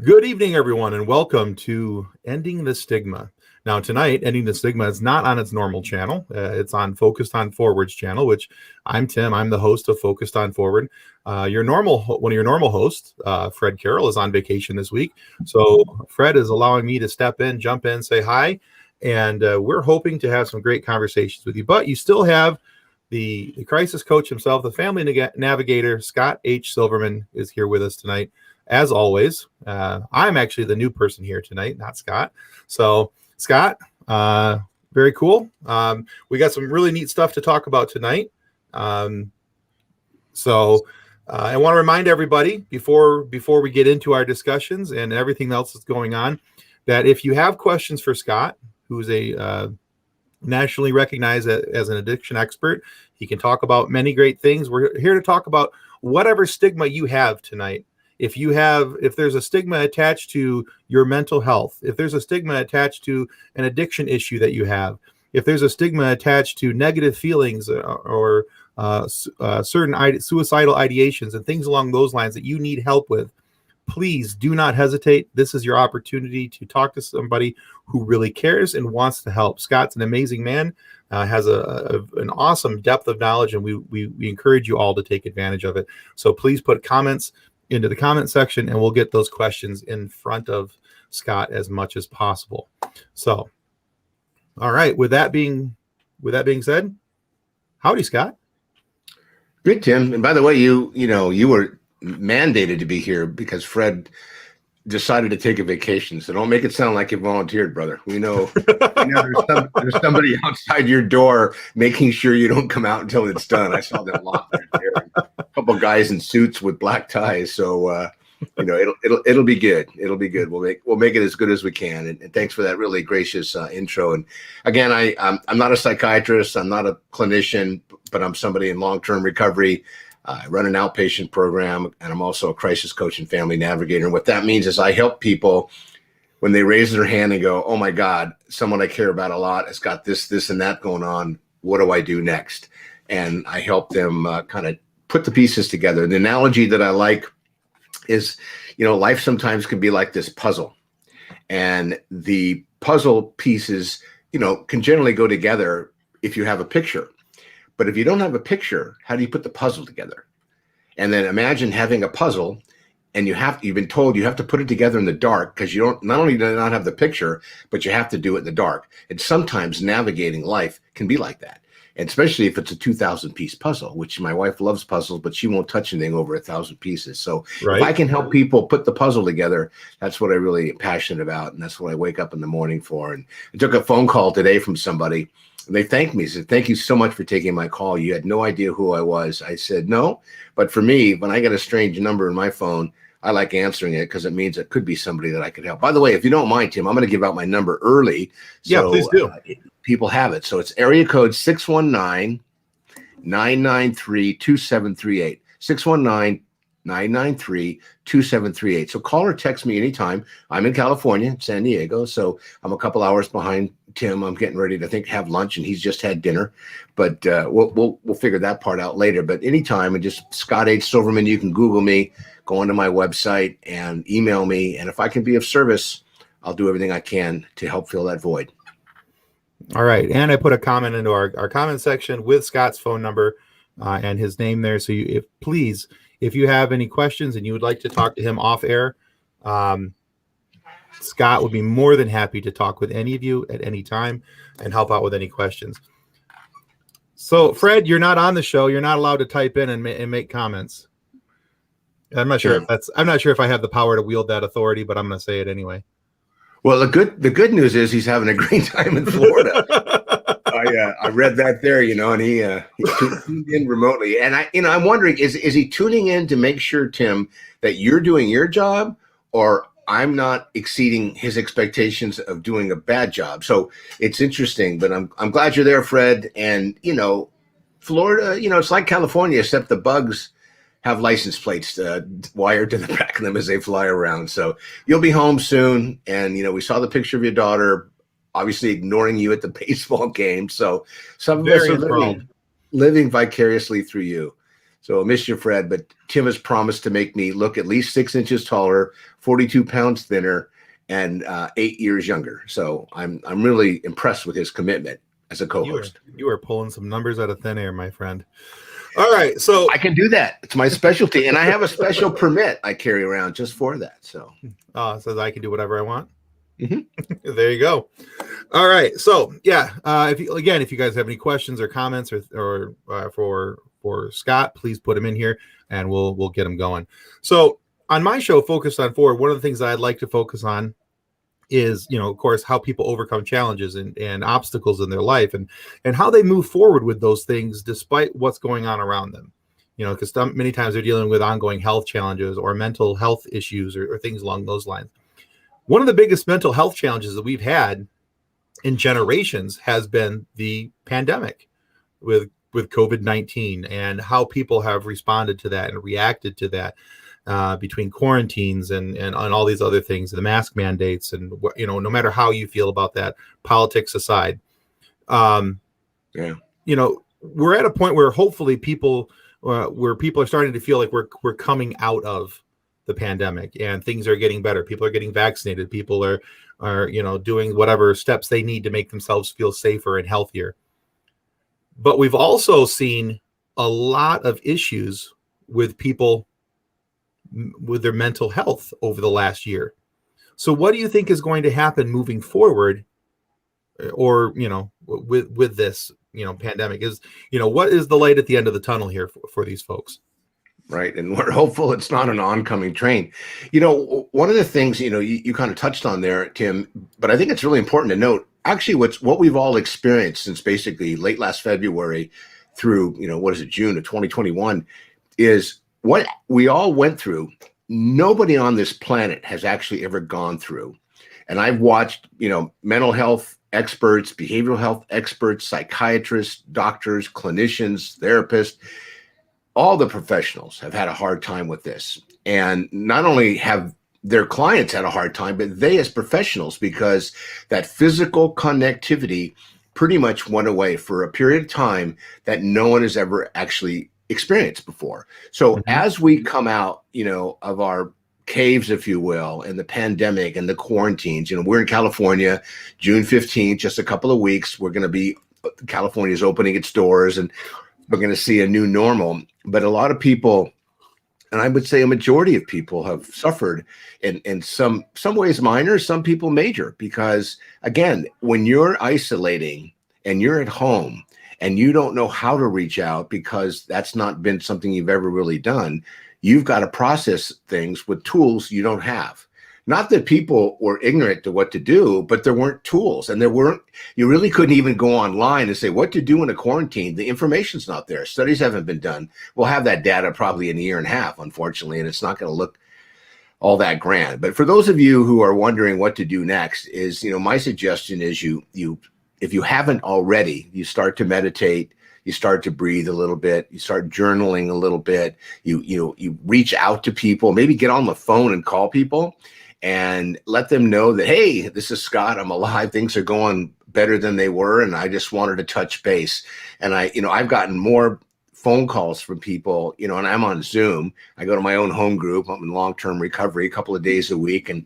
Good evening, everyone, and welcome to Ending the Stigma. Now, tonight, Ending the Stigma is not on its normal channel. It's on Focused on Forward's channel, which I'm Tim. I'm the host of Focused on Forward. One of your normal hosts, Fredd Carroll, is on vacation this week. So Fredd is allowing me to step in, jump in, say hi, and we're hoping to have some great conversations with you. But you still have the crisis coach himself, the family navigator, Scott H. Silverman, is here with us tonight. As always, I'm actually the new person here tonight, not Scott. So, Scott, very cool. We got some really neat stuff to talk about tonight. I want to remind everybody before we get into our discussions and everything else that's going on, that if you have questions for Scott, who's a nationally recognized as an addiction expert, he can talk about many great things. We're here to talk about whatever stigma you have tonight. If there's a stigma attached to your mental health, if there's a stigma attached to an addiction issue that you have, if there's a stigma attached to negative feelings or certain suicidal ideations and things along those lines that you need help with, please do not hesitate. This is your opportunity to talk to somebody who really cares and wants to help. Scott's an amazing man, has an awesome depth of knowledge, and we encourage you all to take advantage of it. So please put comments into the comment section, and we'll get those questions in front of Scott as much as possible. So, all right. With that being said, howdy, Scott. Good, Tim. And by the way, you were mandated to be here because Fredd decided to take a vacation. So don't make it sound like you volunteered, brother. We know there's somebody outside your door making sure you don't come out until it's done. I saw them locked there. A couple of guys in suits with black ties. So it'll be good. It'll be good. We'll make it as good as we can. And thanks for that really gracious intro. And again, I'm not a psychiatrist. I'm not a clinician, but I'm somebody in long-term recovery. I run an outpatient program, and I'm also a crisis coach and family navigator. And what that means is I help people when they raise their hand and go, oh my God, someone I care about a lot has got this, and that going on. What do I do next? And I help them kind of put the pieces together. The analogy that I like is, life sometimes can be like this puzzle. And the puzzle pieces, can generally go together if you have a picture. But if you don't have a picture, how do you put the puzzle together? And then imagine having a puzzle and you've been told you have to put it together in the dark because you not only do not have the picture, but you have to do it in the dark. And sometimes navigating life can be like that. And especially if it's a 2,000-piece puzzle, which my wife loves puzzles, but she won't touch anything over 1,000 pieces. So If I can help people put the puzzle together, that's what I really am passionate about. And that's what I wake up in the morning for. And I took a phone call today from somebody. And they thanked me, said, thank you so much for taking my call. You had no idea who I was. I said, no, but for me, when I get a strange number in my phone, I like answering it because it means it could be somebody that I could help. By the way, if you don't mind, Tim, I'm going to give out my number early. Yeah, please do. People have it. So it's area code 619-993-2738. 619-993-2738. So call or text me anytime. I'm in California, San Diego, so I'm a couple hours behind Tim. I'm getting ready to have lunch, and he's just had dinner. But we'll figure that part out later. But anytime, and just Scott H. Silverman, you can Google me, go onto my website, and email me. And if I can be of service, I'll do everything I can to help fill that void. All right, and I put a comment into our comment section with Scott's phone number and his name there. So if you have any questions and you would like to talk to him off air, Scott would be more than happy to talk with any of you at any time and help out with any questions. So, Fredd, you're not on the show. You're not allowed to type in and make comments. I'm not sure if I have the power to wield that authority, but I'm going to say it anyway. Well, the good news is he's having a great time in Florida. I read that there, and he tuned in remotely, and I'm wondering, is he tuning in to make sure, Tim, that you're doing your job, or I'm not exceeding his expectations of doing a bad job? So it's interesting, but I'm glad you're there, Fredd. And Florida, it's like California, except the bugs have license plates wired to the back of them as they fly around. So you'll be home soon. And, we saw the picture of your daughter, obviously ignoring you at the baseball game. So some of us are living vicariously through you. So I miss you, Fred, but Tim has promised to make me look at least 6 inches taller, 42 pounds thinner, and 8 years younger. So I'm really impressed with his commitment as a co-host. You are pulling some numbers out of thin air, my friend. All right, so I can do that. It's my specialty, and I have a special permit I carry around just for that. So it says I can do whatever I want. Mm-hmm. There you go. All right, so yeah, if you guys have any questions or comments or for Scott, please put them in here, and we'll get them going. So on my show, Focused on Forward, one of the things that I'd like to focus on is, of course, how people overcome challenges and obstacles in their life, and how they move forward with those things despite what's going on around them. Because many times they're dealing with ongoing health challenges or mental health issues or things along those lines. One of the biggest mental health challenges that we've had in generations has been the pandemic with COVID-19, and how people have responded to that and reacted to that. Between quarantines and all these other things, the mask mandates, and no matter how you feel about that, politics aside, we're at a point where hopefully people are starting to feel like we're coming out of the pandemic and things are getting better. People are getting vaccinated. People are doing whatever steps they need to make themselves feel safer and healthier. But we've also seen a lot of issues with people with their mental health over the last year. So what do you think is going to happen moving forward, or with this pandemic? Is what is the light at the end of the tunnel here for these folks? Right, and we're hopeful it's not an oncoming train. One of the things you kind of touched on there, Tim, but I think it's really important to note actually what we've all experienced since basically late last February through June of 2021 is what we all went through. Nobody on this planet has actually ever gone through. And I've watched, mental health experts, behavioral health experts, psychiatrists, doctors, clinicians, therapists, all the professionals have had a hard time with this. And not only have their clients had a hard time, but they as professionals, because that physical connectivity pretty much went away for a period of time that no one has ever actually experienced before. So as we come out, of our caves, if you will, and the pandemic and the quarantines, we're in California, June 15th, just a couple of weeks, California is opening its doors and we're going to see a new normal. But a lot of people, and I would say a majority of people, have suffered in some ways minor, some people major, because again, when you're isolating and you're at home, and you don't know how to reach out because that's not been something you've ever really done, you've got to process things with tools you don't have. Not that people were ignorant to what to do, but there weren't tools, and you really couldn't even go online and say what to do in a quarantine. The information's not there. Studies haven't been done. We'll have that data probably in a year and a half, unfortunately, and it's not going to look all that grand. But for those of you who are wondering what to do next, is my suggestion is if you haven't already, you start to meditate, you start to breathe a little bit, you start journaling a little bit, you reach out to people, maybe get on the phone and call people and let them know that, hey, this is Scott, I'm alive, things are going better than they were, and I just wanted to touch base. And I've gotten more phone calls from people, and I'm on Zoom. I go to my own home group. I'm in long-term recovery a couple of days a week, and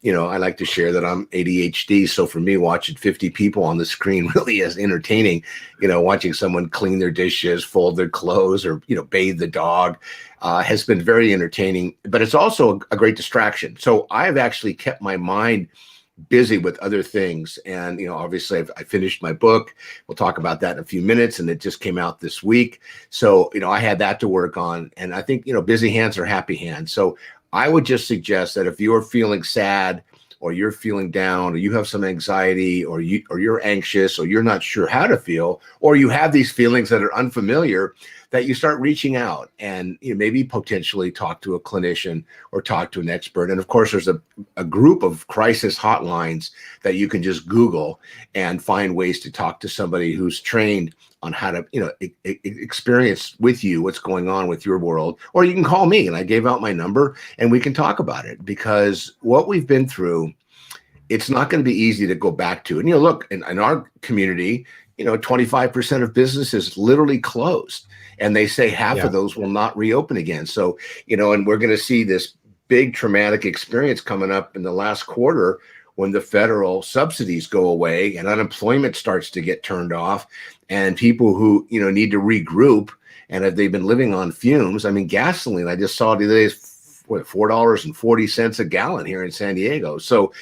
I like to share that I'm ADHD. So for me, watching 50 people on the screen really is entertaining. Watching someone clean their dishes, fold their clothes, or, bathe the dog has been very entertaining, but it's also a great distraction. So I've actually kept my mind busy with other things. And, obviously I finished my book. We'll talk about that in a few minutes. And it just came out this week. So, I had that to work on. And I think, busy hands are happy hands. So I would just suggest that if you're feeling sad, or you're feeling down, or you have some anxiety, or you're anxious, or you're not sure how to feel, or you have these feelings that are unfamiliar, that you start reaching out and maybe potentially talk to a clinician or talk to an expert. And of course, there's a group of crisis hotlines that you can just Google and find ways to talk to somebody who's trained on how to, experience with you what's going on with your world. Or you can call me, and I gave out my number, and we can talk about it, because what we've been through, it's not going to be easy to go back to. And look, in our community, 25% of businesses literally closed, and they say half Yeah. of those will not reopen again. So, and we're going to see this big traumatic experience coming up in the last quarter when the federal subsidies go away and unemployment starts to get turned off, and people who, need to regroup, and if they've been living on fumes. I mean, gasoline, I just saw the other day, is $4.40 a gallon here in San Diego. So,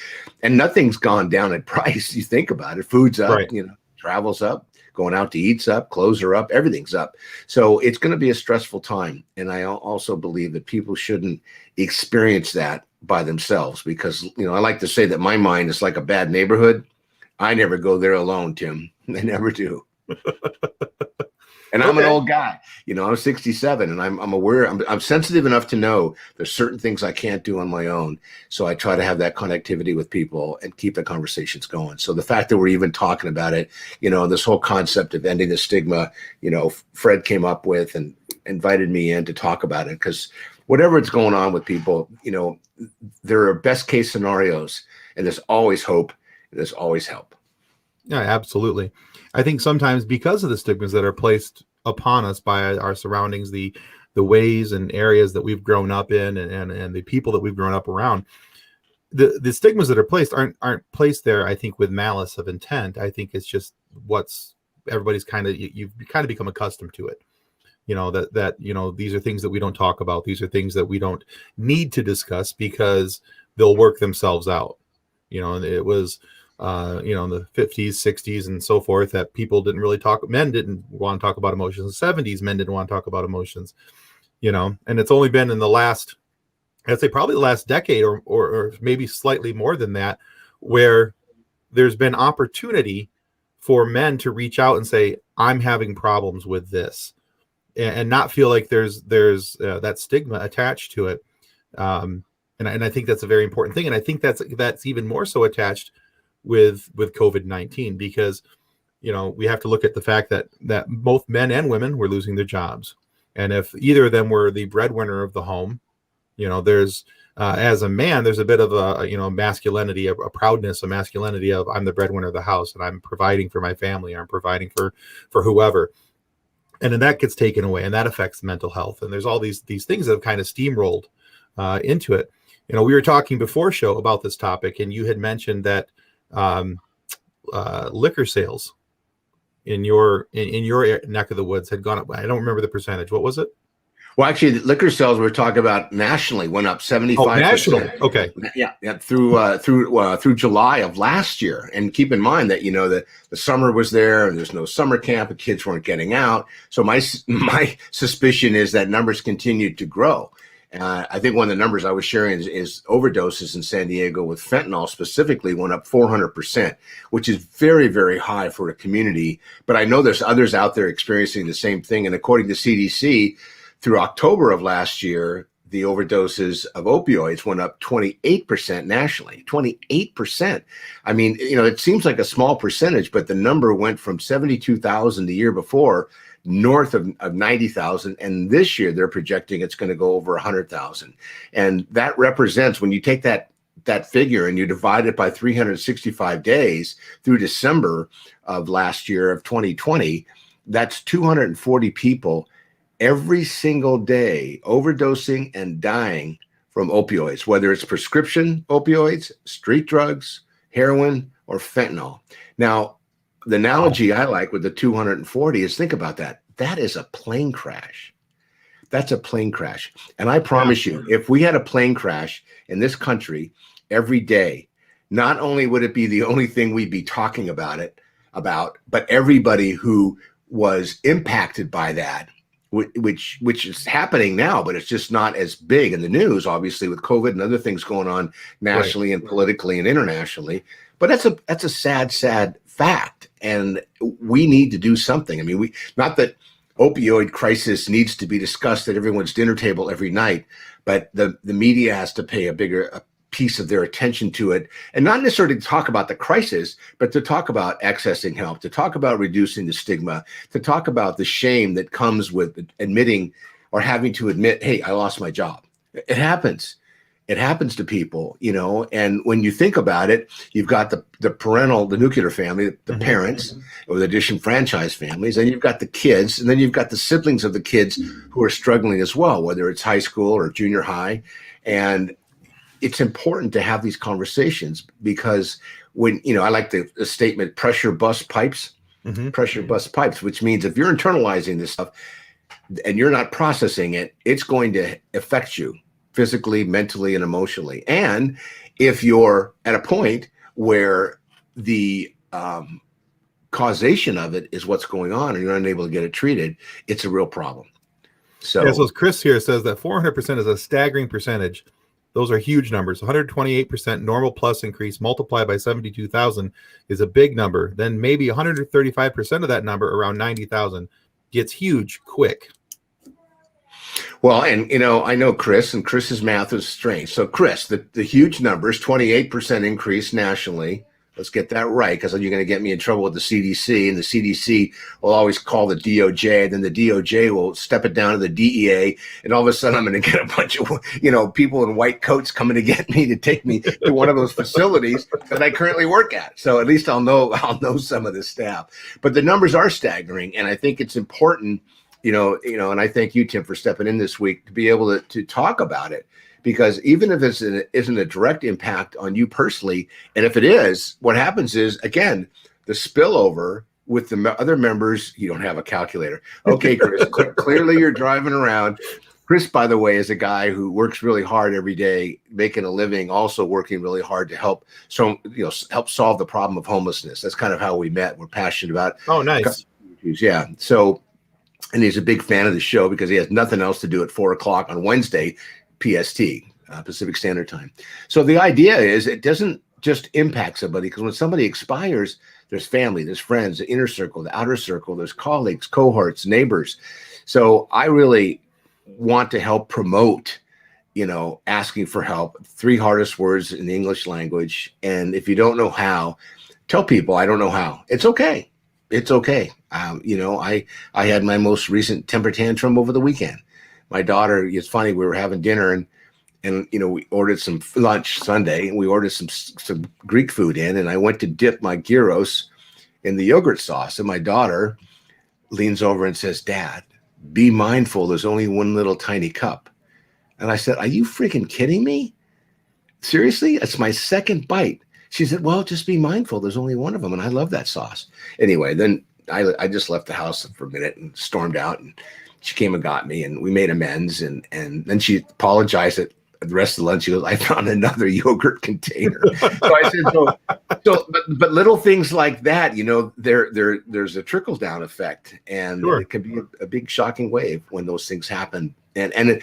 and nothing's gone down in price. You think about it, food's up, Right. travel's up, going out to eat's up, clothes are up, everything's up. So it's going to be a stressful time. And I also believe that people shouldn't experience that by themselves, because, I like to say that my mind is like a bad neighborhood. I never go there alone, Tim. I never do. And I'm an old guy, I'm 67, and I'm aware, I'm sensitive enough to know there's certain things I can't do on my own. So I try to have that connectivity with people and keep the conversations going. So the fact that we're even talking about it, this whole concept of ending the stigma, Fredd came up with and invited me in to talk about it, because whatever is going on with people, there are best case scenarios, and there's always hope, and there's always help. Yeah, absolutely. I think sometimes because of the stigmas that are placed upon us by our surroundings, the ways and areas that we've grown up in, and the people that we've grown up around, the stigmas that are placed aren't placed there, I think, with malice of intent. I think it's just everybody's you've kind of become accustomed to it. That these are things that we don't talk about. These are things that we don't need to discuss because they'll work themselves out. It was in the 50s, 60s, and so forth, that people didn't really men didn't want to talk about emotions. In the 70s, men didn't want to talk about emotions, and it's only been in the last, I'd say probably the last decade or maybe slightly more than that, where there's been opportunity for men to reach out and say, I'm having problems with this, and not feel like there's that stigma attached to it. And I think that's a very important thing. And I think that's even more so attached with COVID-19, because we have to look at the fact that both men and women were losing their jobs, and if either of them were the breadwinner of the home, there's as a man, there's a bit of a masculinity, a proudness, a masculinity of, I'm the breadwinner of the house and I'm providing for my family, I'm providing for whoever, and then that gets taken away, and that affects mental health. And there's all these things that have kind of steamrolled into it. We were talking before show about this topic, and you had mentioned that liquor sales in your neck of the woods had gone up. I don't remember the percentage. What was it? Well, actually, the liquor sales we're talking about nationally went up 75%. Oh, nationally. Okay. Yeah. Through July of last year. And keep in mind that, the summer was there and there's no summer camp, and kids weren't getting out. So my suspicion is that numbers continued to grow. I think one of the numbers I was sharing is overdoses in San Diego with fentanyl specifically went up 400%, which is very, very high for a community. But I know there's others out there experiencing the same thing. And according to CDC, through October of last year, the overdoses of opioids went up 28% nationally. 28%. I mean, it seems like a small percentage, but the number went from 72,000 the year before north of 90,000, and this year they're projecting it's going to go over 100,000. And that represents, when you take that figure and you divide it by 365 days through December of last year of 2020, that's 240 people every single day overdosing and dying from opioids, whether it's prescription opioids, street drugs, heroin, or fentanyl. Now, the analogy I like with the 240 is, think about that. That is a plane crash. That's a plane crash. And I promise you, if we had a plane crash in this country every day, not only would it be the only thing we'd be talking about, but everybody who was impacted by that, which is happening now, but it's just not as big in the news, obviously, with COVID and other things going on nationally and politically and internationally. But that's a sad fact, and we need to do something. I mean, not that opioid crisis needs to be discussed at everyone's dinner table every night, but the media has to pay a bigger piece of their attention to it, and not necessarily to talk about the crisis, but to talk about accessing help, to talk about reducing the stigma, to talk about the shame that comes with admitting or having to admit, hey, I lost my job. It happens. It happens to people, and when you think about it, you've got the nuclear family, the parents, or the disenfranchised families, and you've got the kids, and then you've got the siblings of the kids who are struggling as well, whether it's high school or junior high. And it's important to have these conversations because when, I like the statement, pressure bust pipes, which means if you're internalizing this stuff and you're not processing it, it's going to affect you physically, mentally, and emotionally. And if you're at a point where the causation of it is what's going on and you're unable to get it treated, it's a real problem. So Chris here says that 400% is a staggering percentage. Those are huge numbers. 128% normal plus increase multiplied by 72,000 is a big number. Then maybe 135% of that number, around 90,000, gets huge quick. Well, and I know Chris, and Chris's math is strange. So Chris, the huge numbers, 28% increase nationally. Let's get that right, because you're going to get me in trouble with the CDC, and the CDC will always call the DOJ, and then the DOJ will step it down to the DEA, and all of a sudden I'm going to get a bunch of people in white coats coming to get me to take me to one of those facilities that I currently work at. So at least I'll know some of the staff. But the numbers are staggering, and I think it's important, and I thank you, Tim, for stepping in this week to be able to talk about it. Because even if it isn't a direct impact on you personally, and if it is, what happens is, again, the spillover with the other members. You don't have a calculator. Okay, Chris, clearly you're driving around. Chris, by the way, is a guy who works really hard every day, making a living, also working really hard to help solve the problem of homelessness. That's kind of how we met. We're passionate about. Oh, nice. Yeah. So, and he's a big fan of the show because he has nothing else to do at 4:00 on Wednesday. PST, Pacific Standard Time. So the idea is it doesn't just impact somebody, because when somebody expires, there's family, there's friends, the inner circle, the outer circle, there's colleagues, cohorts, neighbors. So I really want to help promote, asking for help, 3 hardest words in the English language. And if you don't know how, tell people I don't know how. It's okay. It's okay. I had my most recent temper tantrum over the weekend. My daughter, it's funny, we were having dinner and we ordered some lunch Sunday, and we ordered some Greek food in, and I went to dip my gyros in the yogurt sauce, and my daughter leans over and says, "Dad, be mindful, there's only one little tiny cup." And I said, "Are you freaking kidding me? Seriously? It's my second bite." She said, "Well, just be mindful, there's only one of them, and I love that sauce." Anyway, then I just left the house for a minute and stormed out, and she came and got me, and we made amends. And then she apologized at the rest of the lunch. She goes, "I found another yogurt container." So I said, but little things like that, there's a trickle down effect, and Sure. It can be a big shocking wave when those things happen. And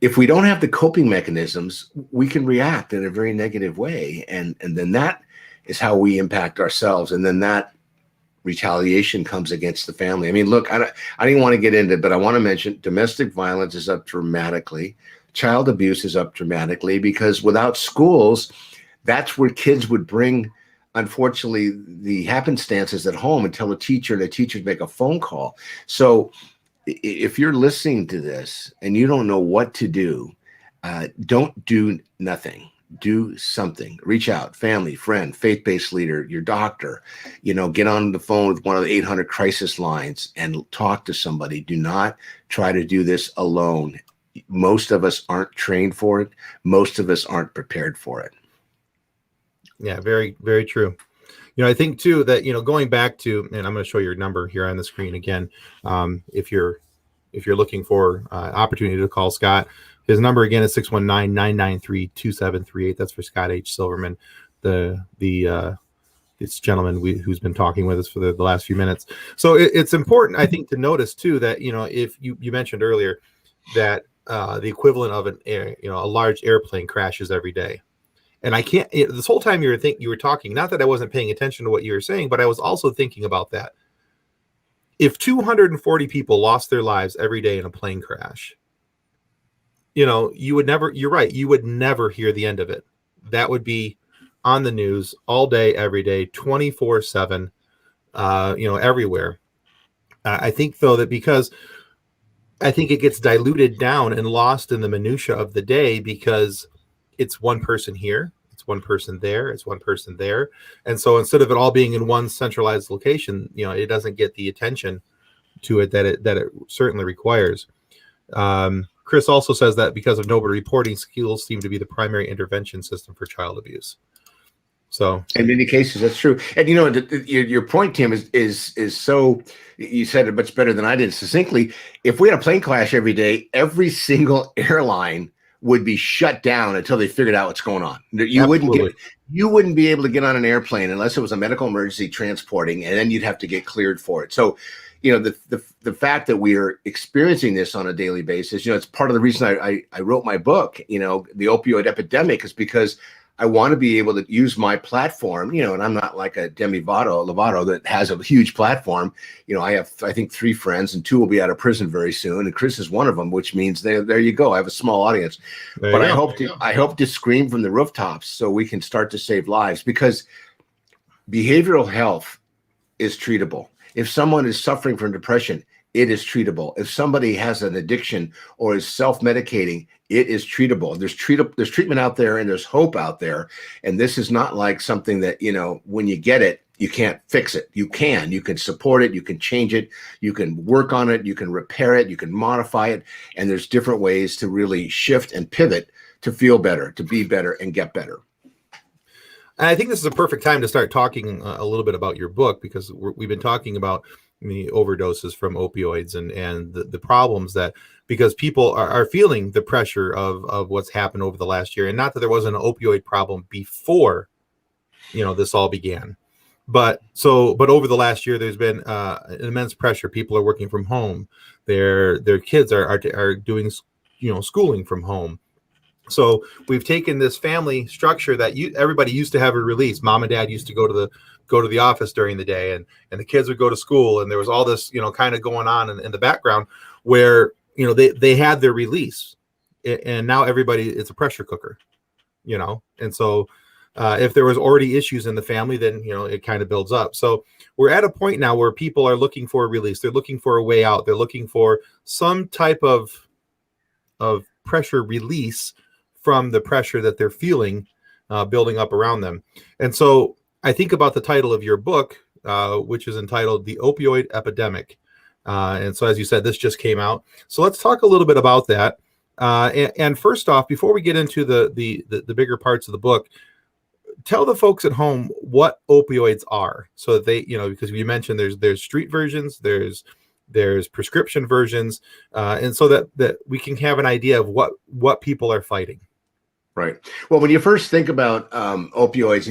if we don't have the coping mechanisms, we can react in a very negative way. And then that is how we impact ourselves. And then that retaliation comes against the family. I mean, look, I didn't want to get into it, but I want to mention domestic violence is up dramatically. Child abuse is up dramatically, because without schools, that's where kids would bring, unfortunately, the happenstances at home and tell a teacher, and the teacher would make a phone call. So if you're listening to this and you don't know what to do, don't do nothing. Do something. Reach out, family, friend, faith-based leader, your doctor, get on the phone with one of the 800 crisis lines and talk to somebody. Do not try to do this alone. Most of us aren't trained for it. Most of us aren't prepared for it. Yeah, very, very true. I think too that, going back to, and I'm going to show your number here on the screen again. If you're looking for opportunity to call Scott, his number again is 619-993-2738. That's for Scott H. Silverman, this gentleman who's been talking with us for the last few minutes. So it's important, I think, to notice too that, if you mentioned earlier that the equivalent of a large airplane crashes every day. And I can't, this whole time you were talking, not that I wasn't paying attention to what you were saying, but I was also thinking about that. If 240 people lost their lives every day in a plane crash, you would never, you're right, you would never hear the end of it. That would be on the news all day, every day, 24/7, everywhere. I think, though, that because I think it gets diluted down and lost in the minutia of the day, because it's one person here, it's one person there, it's one person there. And so instead of it all being in one centralized location, it doesn't get the attention to it that it certainly requires. Chris also says that because of nobody reporting, schools seem to be the primary intervention system for child abuse. So in many cases, that's true. And your point, Tim, is so. You said it much better than I did succinctly. If we had a plane crash every day, every single airline would be shut down until they figured out what's going on. You wouldn't be able to get on an airplane unless it was a medical emergency transporting, and then you'd have to get cleared for it. So, the fact that we are experiencing this on a daily basis, it's part of the reason I wrote my book, The Opioid Epidemic, is because I want to be able to use my platform, and I'm not like a Demi Lovato that has a huge platform. I have, I think, 3 friends, and 2 will be out of prison very soon. And Chris is one of them, which means there you go. I have a small audience, but I hope to scream from the rooftops so we can start to save lives, because behavioral health is treatable. If someone is suffering from depression, it is treatable. If somebody has an addiction or is self-medicating, it is treatable. There's treatment out there, and there's hope out there. And this is not like something that, when you get it, you can't fix it. You can support it. You can change it. You can work on it. You can repair it. You can modify it. And there's different ways to really shift and pivot to feel better, to be better, and get better. And I think this is a perfect time to start talking a little bit about your book, because we've been talking about the overdoses from opioids and the problems that, because people are feeling the pressure of what's happened over the last year. And not that there wasn't an opioid problem before, this all began. But over the last year, there's been an immense pressure. People are working from home. Their kids are doing, schooling from home. So we've taken this family structure that everybody used to have a release. Mom and dad used to go to the office during the day, and the kids would go to school, and there was all this, kind of going on in the background where, they had their release, and now everybody, it's a pressure cooker, and so if there was already issues in the family, then, it kind of builds up. So we're at a point now where people are looking for a release. They're looking for a way out. They're looking for some type of pressure release from the pressure that they're feeling building up around them. And so I think about the title of your book, which is entitled The Opioid Epidemic. And so, as you said, this just came out. So let's talk a little bit about that. And first off, before we get into the bigger parts of the book, tell the folks at home what opioids are, so that they, because you mentioned there's street versions, there's prescription versions, and so that we can have an idea of what people are fighting. Right. Well, when you first think about opioids,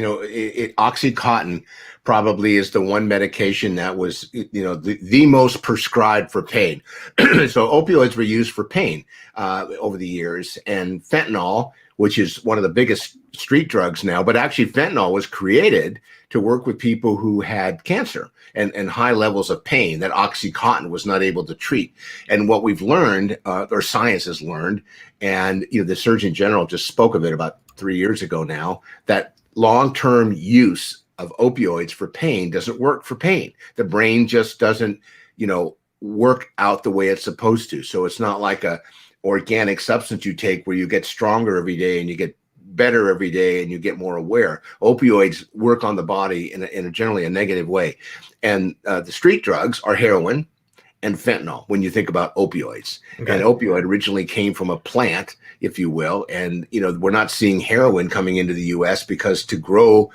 OxyContin probably is the one medication that was, the most prescribed for pain. So opioids were used for pain over the years, and fentanyl, which is one of the biggest street drugs now, but actually fentanyl was created to work with people who had cancer and high levels of pain that OxyContin was not able to treat. And what we've learned, or science has learned, and the Surgeon General just spoke of it about 3 years ago now, that long-term use of opioids for pain doesn't work for pain. The brain just doesn't, work out the way it's supposed to. So it's not like a organic substance you take where you get stronger every day and you get better every day and you get more aware. Opioids work on the body in a generally a negative way. And the street drugs are heroin and fentanyl when you think about opioids. Okay. And opioid originally came from a plant, if you will. And, we're not seeing heroin coming into the US because to grow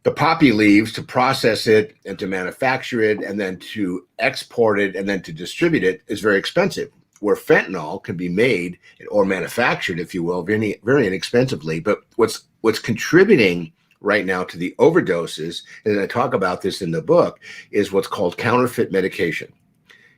the poppy leaves, to process it and to manufacture it and then to export it and then to distribute it is very expensive. Where fentanyl can be made or manufactured, if you will, very, very inexpensively. But what's contributing right now to the overdoses, and I talk about this in the book, is what's called counterfeit medication.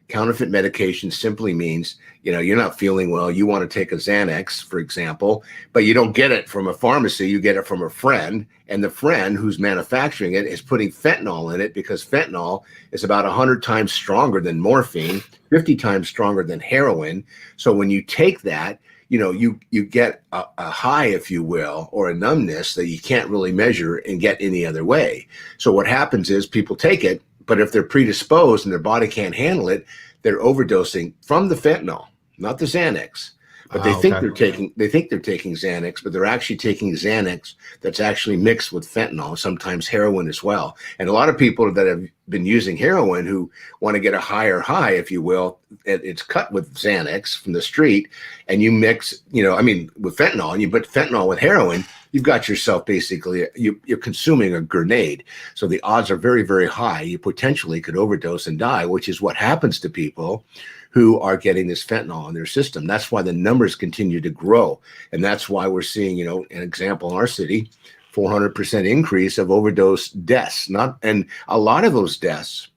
Counterfeit medication simply means, you're not feeling well, you want to take a Xanax, for example, but you don't get it from a pharmacy, you get it from a friend, and the friend who's manufacturing it is putting fentanyl in it because fentanyl is about 100 times stronger than morphine, 50 times stronger than heroin. So when you take that, you get a high, if you will, or a numbness that you can't really measure and get any other way. So what happens is people take it, but if they're predisposed and their body can't handle it, they're overdosing from the fentanyl, not the Xanax. but they think Okay. they're taking Xanax, but they're actually taking Xanax that's actually mixed with fentanyl, sometimes heroin as well. And a lot of people that have been using heroin who want to get a higher high, if you will, it's cut with Xanax from the street, and you mix, with fentanyl, and you put fentanyl with heroin, you've got yourself basically, you're consuming a grenade. So the odds are very, very high. You potentially could overdose and die, which is what happens to people who are getting this fentanyl in their system. That's why the numbers continue to grow. And that's why we're seeing, an example in our city, 400% increase of overdose deaths. And a lot of those deaths,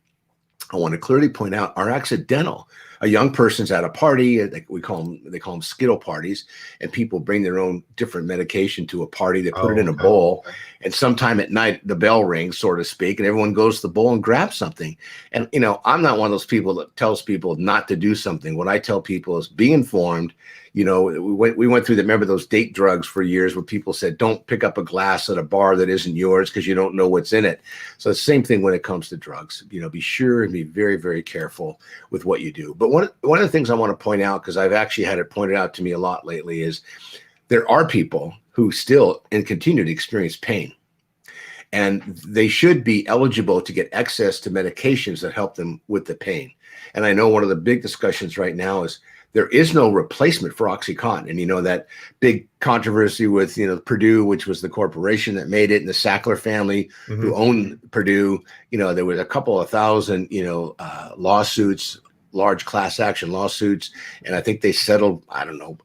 I want to clearly point out, are accidental. A young person's at a party, they call them Skittle parties, and people bring their own different medication to a party. They put it in a bowl, and sometime at night the bell rings, so to speak, and everyone goes to the bowl and grabs something. And I'm not one of those people that tells people not to do something. What I tell people is be informed. We went through remember those date drugs for years where people said, don't pick up a glass at a bar that isn't yours because you don't know what's in it. So the same thing when it comes to drugs, be sure and be very, very careful with what you do. But one of the things I want to point out, because I've actually had it pointed out to me a lot lately, is there are people who still and continue to experience pain. And they should be eligible to get access to medications that help them with the pain. And I know one of the big discussions right now is there is no replacement for OxyContin. And that big controversy with Purdue, which was the corporation that made it, and the Sackler family who owned Purdue. There was a couple of thousand lawsuits, large class action lawsuits, and I think they settled, I don't know,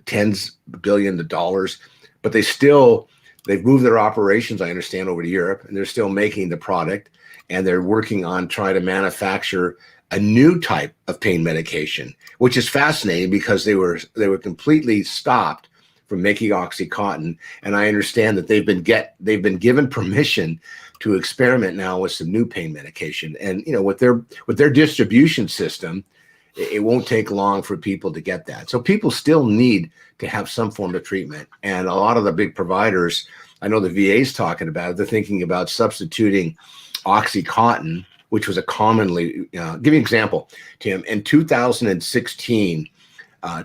tens of billions of dollars. But they've moved their operations, I understand, over to Europe, and they're still making the product, and they're working on trying to manufacture a new type of pain medication, which is fascinating because they were completely stopped from making OxyContin. And I understand that they've been given permission to experiment now with some new pain medication. And with their distribution system, it won't take long for people to get that. So people still need to have some form of treatment. And a lot of the big providers, I know the VA's talking about it, they're thinking about substituting OxyContin, which was a commonly, give you an example, Tim. In 2016,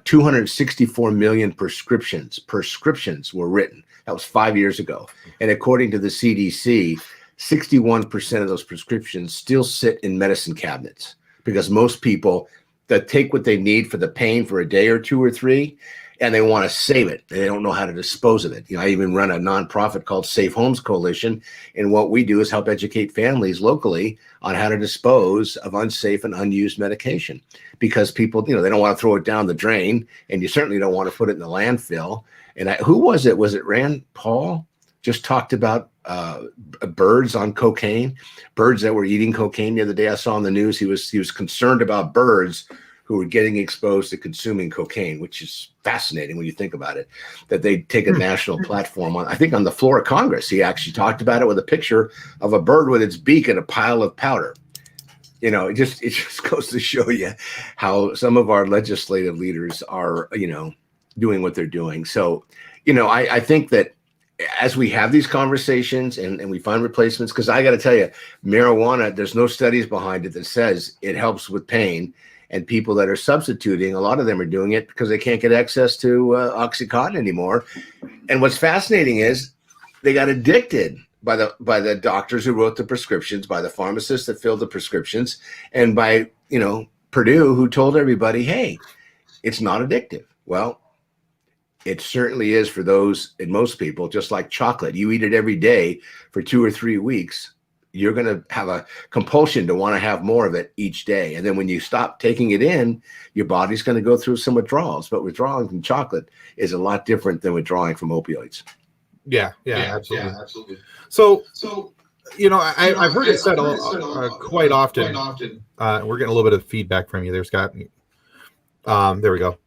264 million prescriptions were written. That was 5 years ago. And according to the CDC, 61% of those prescriptions still sit in medicine cabinets because most people that take what they need for the pain for a day or two or three, and they want to save it. They don't know how to dispose of it. I even run a nonprofit called Safe Homes Coalition. And what we do is help educate families locally on how to dispose of unsafe and unused medication, because people, they don't want to throw it down the drain, and you certainly don't want to put it in the landfill. And who was it? Was it Rand Paul? Just talked about birds on cocaine, birds that were eating cocaine. The other day I saw on the news, he was concerned about birds who were getting exposed to consuming cocaine, which is fascinating when you think about it, that they take a national platform on, I think on the floor of Congress, he actually talked about it with a picture of a bird with its beak and a pile of powder. It just goes to show you how some of our legislative leaders are, doing what they're doing. So, I think that as we have these conversations and we find replacements, because I got to tell you, marijuana, there's no studies behind it that says it helps with pain. And people that are substituting, a lot of them are doing it because they can't get access to OxyContin anymore. And what's fascinating is they got addicted by the doctors who wrote the prescriptions, by the pharmacists that filled the prescriptions, and by Purdue, who told everybody, hey, it's not addictive. Well, it certainly is for those, and most people, just like chocolate. You eat it every day for 2 or 3 weeks, you're going to have a compulsion to want to have more of it each day. And then when you stop taking it in, your body's going to go through some withdrawals. But withdrawing from chocolate is a lot different than withdrawing from opioids. Yeah, absolutely. So I've heard it said quite often. We're getting a little bit of feedback from you there, Scott. There we go.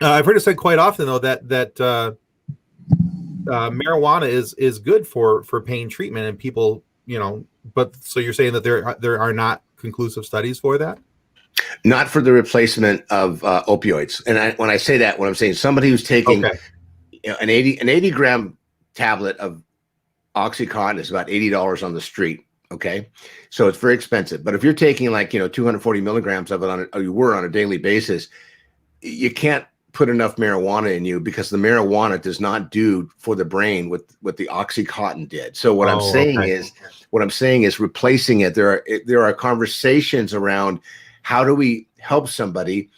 I've heard it said quite often, though, that marijuana is good for pain treatment, and people, but so you're saying that there are not conclusive studies for that? Not for the replacement of opioids. And when I say that, what I'm saying, somebody who's taking an 80 gram tablet of OxyContin is about $80 on the street. Okay. So it's very expensive. But if you're taking 240 milligrams of it you were on a daily basis, you can't put enough marijuana in you, because the marijuana does not do for the brain what the Oxycontin did. So what I'm saying is replacing it. There are conversations around how do we help somebody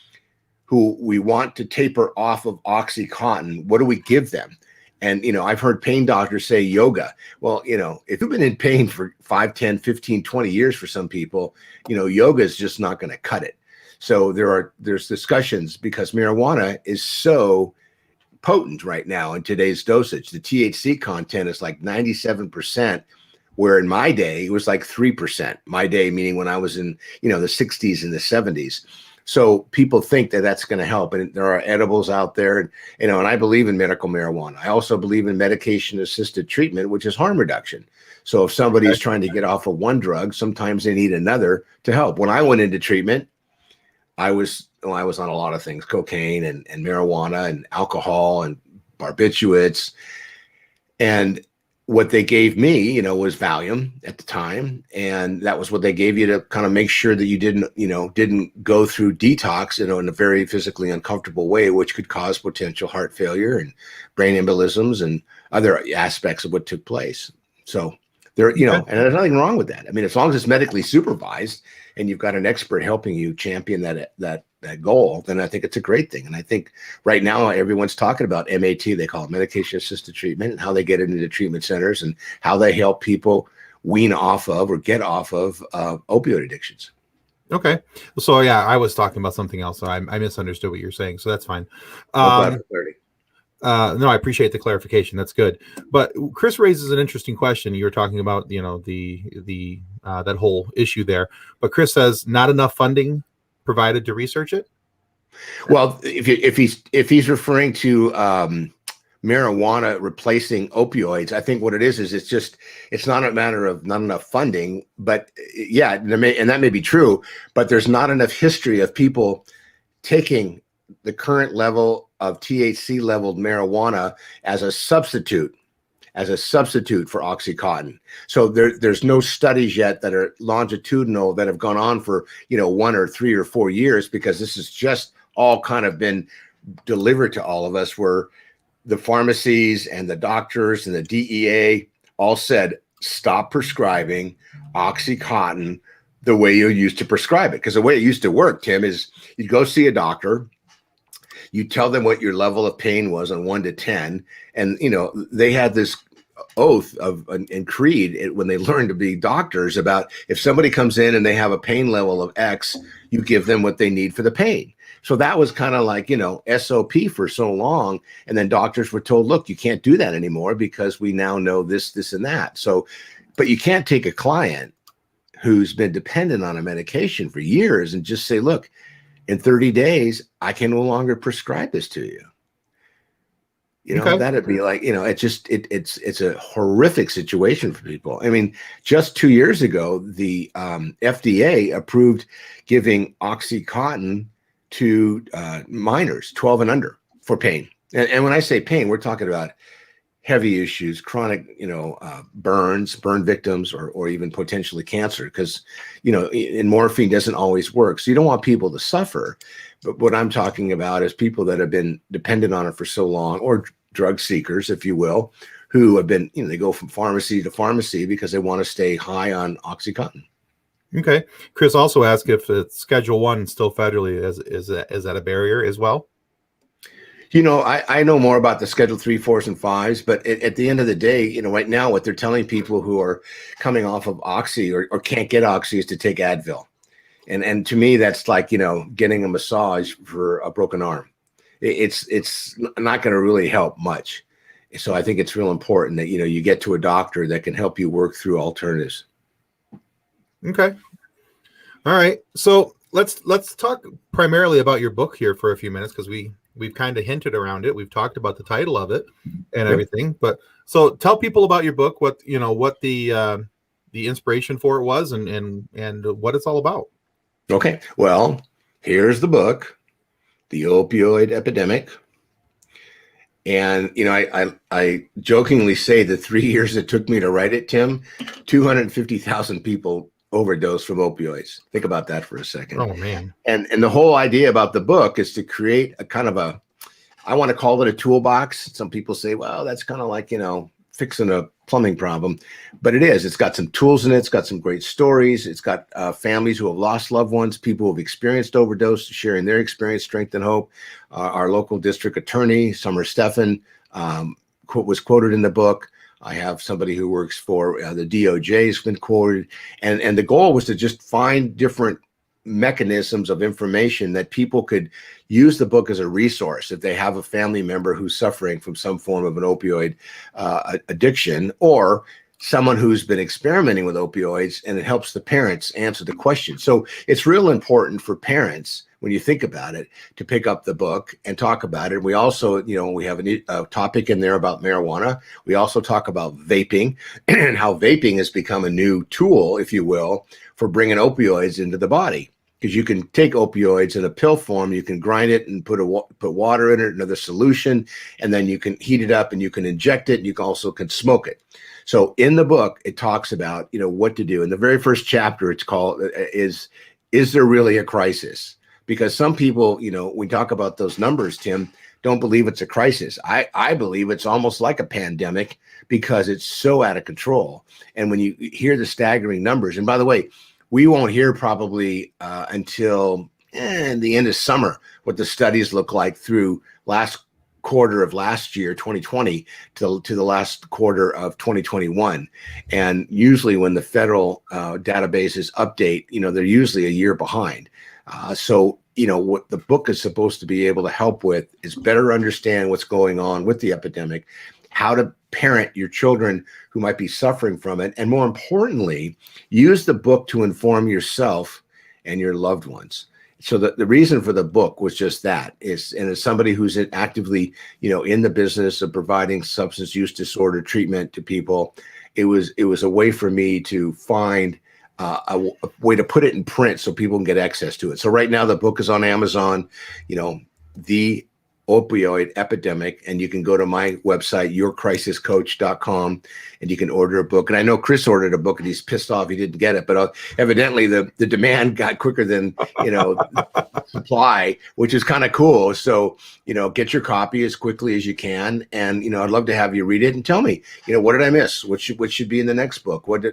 who we want to taper off of Oxycontin. What do we give them? And, I've heard pain doctors say yoga. Well, if you've been in pain for 5, 10, 15, 20 years for some people, yoga is just not going to cut it. So there's discussions, because marijuana is so potent right now in today's dosage. The THC content is like 97%, where in my day it was like 3%. My day meaning when I was in, the 60s and the 70s. So people think that that's going to help, and there are edibles out there, and I believe in medical marijuana. I also believe in medication-assisted treatment, which is harm reduction. So if somebody is trying to get off of one drug, sometimes they need another to help. When I went into treatment, I was on a lot of things: cocaine and marijuana and alcohol and barbiturates, and what they gave me, was Valium at the time. And that was what they gave you to kind of make sure that you didn't go through detox, in a very physically uncomfortable way, which could cause potential heart failure and brain embolisms and other aspects of what took place. So there, and there's nothing wrong with that. I mean, as long as it's medically supervised and you've got an expert helping you champion that goal, then I think it's a great thing. And I think right now everyone's talking about MAT, they call it medication assisted treatment, and how they get into the treatment centers and how they help people wean off of or get off of opioid addictions. Okay. So yeah, I was talking about something else. So I misunderstood what you're saying. So that's fine. Glad for clarity. No, I appreciate the clarification. That's good. But Chris raises an interesting question. You were talking about, the that whole issue there. But Chris says not enough funding provided to research it. Well, if he's referring to marijuana replacing opioids, I think what it is it's not a matter of not enough funding, but yeah, that may be true, but there's not enough history of people taking the current level of THC leveled marijuana as a substitute for Oxycontin. So there's no studies yet that are longitudinal that have gone on for 1 or 3 or 4 years, because this has just all kind of been delivered to all of us, where the pharmacies and the doctors and the DEA all said, stop prescribing Oxycontin the way you used to prescribe it. Because the way it used to work, Tim, is you'd go see a doctor, you tell them what your level of pain was on 1 to 10. And, they had this oath and creed when they learned to be doctors about, if somebody comes in and they have a pain level of X, you give them what they need for the pain. So that was kind of like, SOP for so long. And then doctors were told, look, you can't do that anymore because we now know this, this, and that. So, but you can't take a client who's been dependent on a medication for years and just say, look, in 30 days, I can no longer prescribe this to you. That'd be like, it's a horrific situation for people. I mean, just 2 years ago, the FDA approved giving Oxycontin to minors 12 and under for pain. And when I say pain, we're talking about heavy issues, chronic, burn victims, or even potentially cancer, because, and morphine doesn't always work. So you don't want people to suffer. But what I'm talking about is people that have been dependent on it for so long, or drug seekers, if you will, who have been, they go from pharmacy to pharmacy because they want to stay high on Oxycontin. Okay. Chris also asked if it's Schedule 1 still federally, is that a barrier as well? I know more about the Schedule 3, 4s, and 5s, but at the end of the day, right now, what they're telling people who are coming off of Oxy or can't get Oxy is to take Advil. And to me, that's like, getting a massage for a broken arm. It's not going to really help much. So I think it's real important that, you get to a doctor that can help you work through alternatives. Okay. All right. So let's talk primarily about your book here for a few minutes, because we've kind of hinted around it. We've talked about the title of it and everything. But so tell people about your book, what the inspiration for it was, and what it's all about. Okay. Well, here's the book, The Opioid Epidemic. And, I jokingly say the 3 years it took me to write it, Tim, 250,000 people overdosed from opioids. Think about that for a second. Oh, man. And the whole idea about the book is to create a kind of I want to call it a toolbox. Some people say, well, that's kind of like, fixing a plumbing problem, but it is. It's got some tools in it. It's got some great stories. It's got families who have lost loved ones, people who have experienced overdose, sharing their experience, strength, and hope. Our local district attorney, Summer Steffen, was quoted in the book. I have somebody who works for the DOJ has been quoted, and the goal was to just find different mechanisms of information that people could use the book as a resource if they have a family member who's suffering from some form of an opioid addiction, or someone who's been experimenting with opioids, and it helps the parents answer the question. So it's real important for parents, when you think about it, to pick up the book and talk about it. We also, we have a topic in there about marijuana. We also talk about vaping and how vaping has become a new tool, if you will, for bringing opioids into the body. Because you can take opioids in a pill form, you can grind it and put water in it, another solution, and then you can heat it up and you can inject it, and you can smoke it. So in the book, it talks about, what to do. In the very first chapter, it's called, is there really a crisis? Because some people, we talk about those numbers, Tim, don't believe it's a crisis. I believe it's almost like a pandemic because it's so out of control. And when you hear the staggering numbers, and by the way, we won't hear probably until the end of summer what the studies look like through last quarter of last year, 2020, to the last quarter of 2021. And usually when the federal databases update, they're usually a year behind. So what the book is supposed to be able to help with is better understand what's going on with the epidemic, how to parent your children who might be suffering from it, and more importantly, use the book to inform yourself and your loved ones. So the reason for the book was just that, and as somebody who's actively, in the business of providing substance use disorder treatment to people, it was a way for me to find a way to put it in print so people can get access to it. So right now the book is on Amazon, The Opioid Epidemic, and you can go to my website, yourcrisiscoach.com, and you can order a book. And I know Chris ordered a book and he's pissed off he didn't get it, but evidently the demand got quicker than supply, which is kind of cool. So get your copy as quickly as you can, and I'd love to have you read it and tell me what did I miss, what should be in the next book, what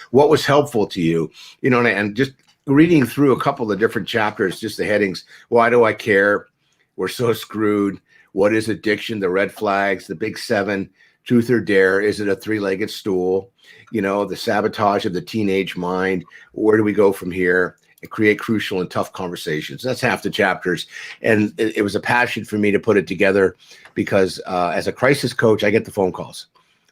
was helpful to you, and just reading through a couple of different chapters, just the headings. Why do I care? We're so screwed. What is addiction? The red flags, the big 7, truth or dare. Is it a 3-legged stool? The sabotage of the teenage mind. Where do we go from here? And create crucial and tough conversations. That's half the chapters. And it was a passion for me to put it together because as a crisis coach, I get the phone calls.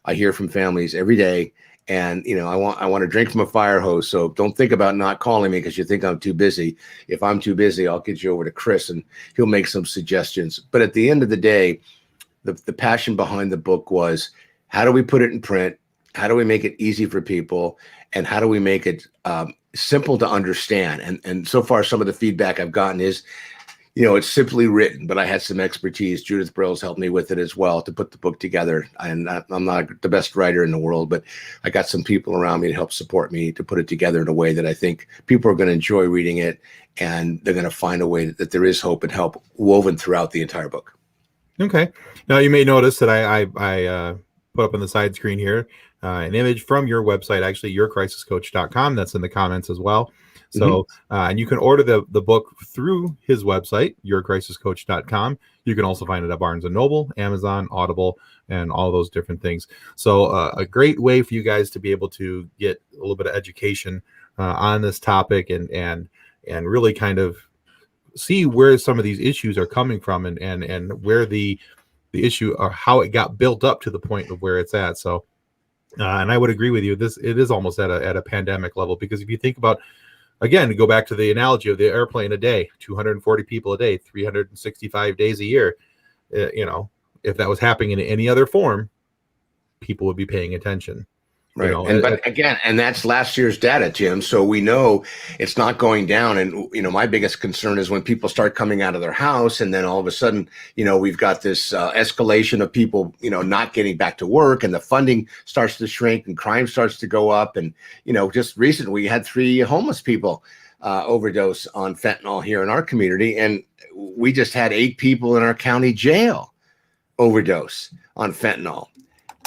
I hear from families every day. And, I want to drink from a fire hose. So don't think about not calling me because you think I'm too busy. If I'm too busy, I'll get you over to Chris and he'll make some suggestions. But at the end of the day, the passion behind the book was, how do we put it in print? How do we make it easy for people? And how do we make it simple to understand? And so far, some of the feedback I've gotten is, it's simply written, but I had some expertise. Judith Brill's helped me with it as well to put the book together. And I'm not the best writer in the world, but I got some people around me to help support me to put it together in a way that I think people are going to enjoy reading it, and they're going to find a way that there is hope and help woven throughout the entire book. Okay. Now you may notice that I put up on the side screen here an image from your website, actually yourcrisiscoach.com. That's in the comments as well. So, and you can order the book through his website, yourcrisiscoach.com. You can also find it at Barnes & Noble, Amazon, Audible, and all those different things. So a great way for you guys to be able to get a little bit of education on this topic and really kind of see where some of these issues are coming from and where the issue or how it got built up to the point of where it's at. So, and I would agree with you. It is almost at a pandemic level, because if you think about, again, to go back to the analogy of the airplane a day, 240 people a day, 365 days a year, if that was happening in any other form, people would be paying attention. Right. But again, and that's last year's data, Jim. So we know it's not going down. And, my biggest concern is when people start coming out of their house and then all of a sudden, we've got this escalation of people, not getting back to work, and the funding starts to shrink and crime starts to go up. And, just recently we had 3 homeless people overdose on fentanyl here in our community. And we just had 8 people in our county jail overdose on fentanyl.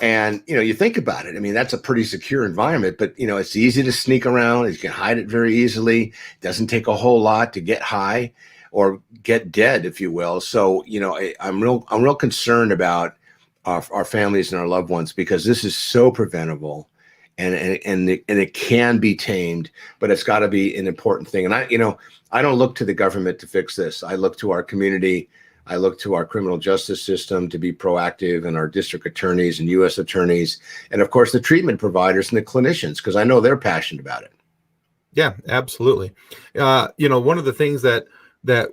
And, you think about it. I mean, that's a pretty secure environment, but, it's easy to sneak around. You can hide it very easily. It doesn't take a whole lot to get high or get dead, if you will. So, I'm real concerned about our families and our loved ones, because this is so preventable, and it can be tamed, but it's got to be an important thing. And I don't look to the government to fix this. I look to our community. I look to our criminal justice system to be proactive, and our district attorneys and U.S. attorneys, and of course the treatment providers and the clinicians, because I know they're passionate about it. Yeah, absolutely. One of the things that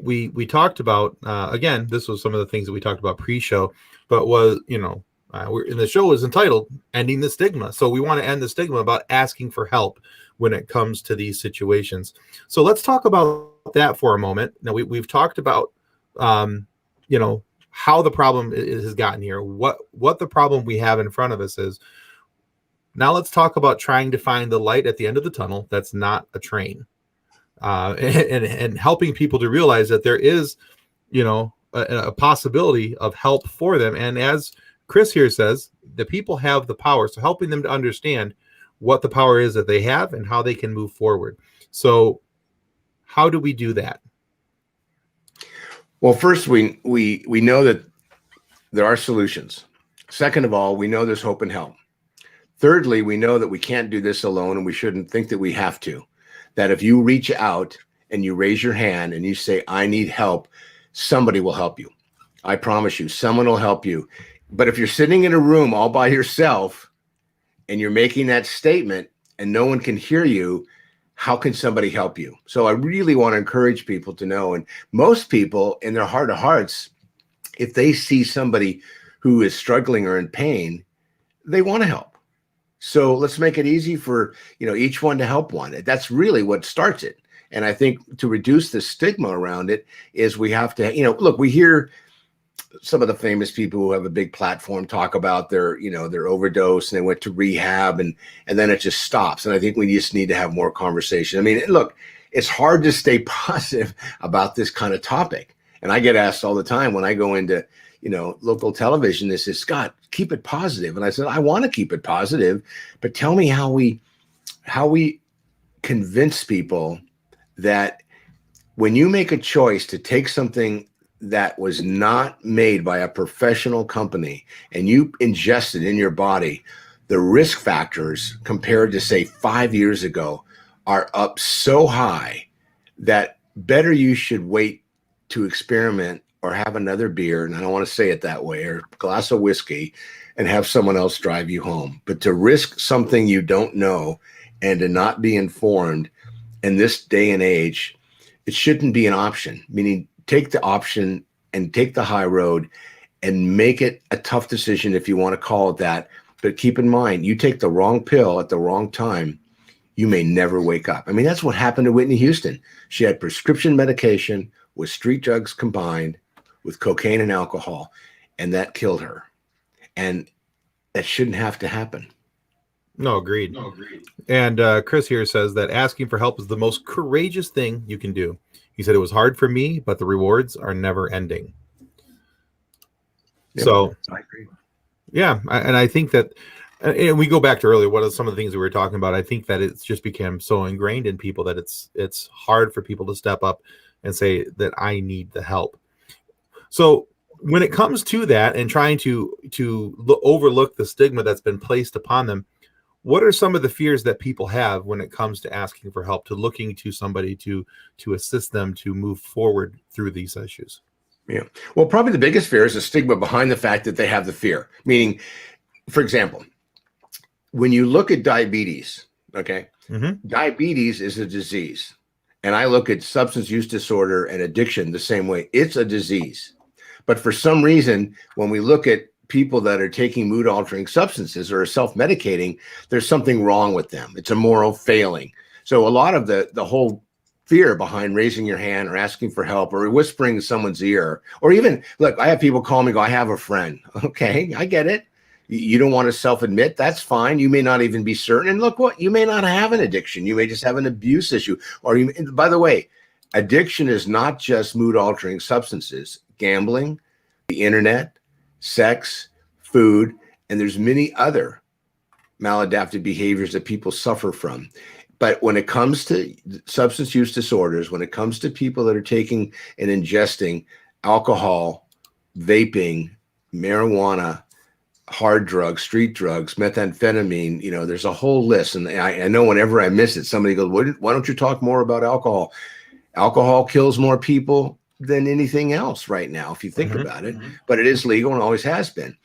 we talked about, again, this was some of the things that we talked about pre-show, but was, the show is entitled Ending the Stigma. So we want to end the stigma about asking for help when it comes to these situations. So let's talk about that for a moment. Now we've talked about, how the problem has gotten here, what the problem we have in front of us is. Now let's talk about trying to find the light at the end of the tunnel. That's not a train, and helping people to realize that there is, a possibility of help for them. And as Chris here says, the people have the power. So helping them to understand what the power is that they have and how they can move forward. So how do we do that? Well, first, we know that there are solutions. Second of all, we know there's hope and help. Thirdly, we know that we can't do this alone, and we shouldn't think that we have to. That if you reach out and you raise your hand and you say, I need help, somebody will help you. I promise you, someone will help you. But if you're sitting in a room all by yourself and you're making that statement and no one can hear you, how can somebody help you? So I really want to encourage people to know, and most people in their heart of hearts, if they see somebody who is struggling or in pain, they want to help. So let's make it easy for, each one to help one. That's really what starts it. And I think to reduce the stigma around it is we have to, look, we hear some of the famous people who have a big platform talk about their overdose and they went to rehab and then it just stops. And I think we just need to have more conversation. I mean, look, it's hard to stay positive about this kind of topic. And I get asked all the time when I go into, local television, they say, Scott, keep it positive. And I said, I want to keep it positive, but tell me how we convince people that when you make a choice to take something that was not made by a professional company and you ingest it in your body, the risk factors compared to, say, 5 years ago are up so high that better you should wait to experiment or have another beer, and I don't want to say it that way, or a glass of whiskey, and have someone else drive you home. But to risk something you don't know and to not be informed in this day and age, it shouldn't be an option, meaning take the option and take the high road and make it a tough decision if you want to call it that. But keep in mind, you take the wrong pill at the wrong time, you may never wake up. I mean, that's what happened to Whitney Houston. She had prescription medication with street drugs combined with cocaine and alcohol, and that killed her. And that shouldn't have to happen. No, agreed. And Chris here says that asking for help is the most courageous thing you can do. He said it was hard for me, but the rewards are never ending. Yep, so I agree. Yeah, and I think that, and we go back to earlier, what are some of the things that we were talking about? I think that it's just become so ingrained in people that it's hard for people to step up and say that I need the help. So when it comes to that and trying to overlook the stigma that's been placed upon them, what are some of the fears that people have when it comes to asking for help, to looking to somebody to assist them to move forward through these issues? Yeah. Well, probably the biggest fear is the stigma behind the fact that they have the fear. Meaning, for example, when you look at diabetes, okay, diabetes is a disease. And I look at substance use disorder and addiction the same way. It's a disease. But for some reason, when we look at people that are taking mood altering substances or are self-medicating, there's something wrong with them. It's a moral failing. So a lot of the whole fear behind raising your hand or asking for help or whispering in someone's ear, or even, look, I have people call me, go, I have a friend. Okay, I get it. You don't want to self-admit, that's fine. You may not even be certain. And look, what, you may not have an addiction. You may just have an abuse issue. Or you, by the way, addiction is not just mood altering substances. Gambling, the internet, sex, food, and there's many other maladaptive behaviors that people suffer from. But when it comes to substance use disorders, when it comes to people that are taking and ingesting alcohol, vaping, marijuana, hard drugs, street drugs, methamphetamine, there's a whole list. And I know whenever I miss it, somebody goes, why don't you talk more about alcohol? Alcohol kills more people than anything else right now, if you think about it, but it is legal and always has been.